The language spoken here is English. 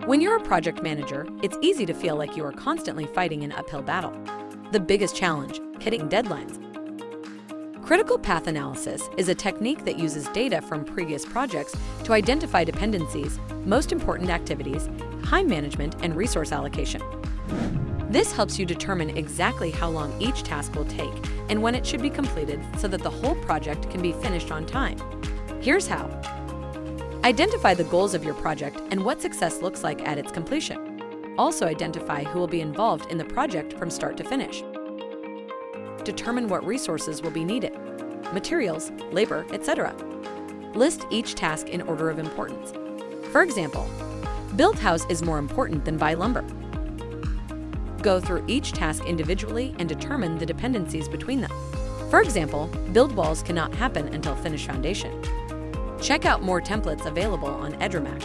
When you're a project manager, it's easy to feel like you are constantly fighting an uphill battle. The biggest challenge: hitting deadlines. Critical path analysis is a technique that uses data from previous projects to identify dependencies, most important activities, time management, and resource allocation. This helps you determine exactly how long each task will take and when it should be completed so that the whole project can be finished on time. Here's how. Identify the goals of your project and what success looks like at its completion. Also identify who will be involved in the project from start to finish. Determine what resources will be needed: materials, labor, etc. List each task in order of importance. For example, build house is more important than buy lumber. Go through each task individually and determine the dependencies between them. For example, build walls cannot happen until finished foundation. Check out more templates available on Edremax.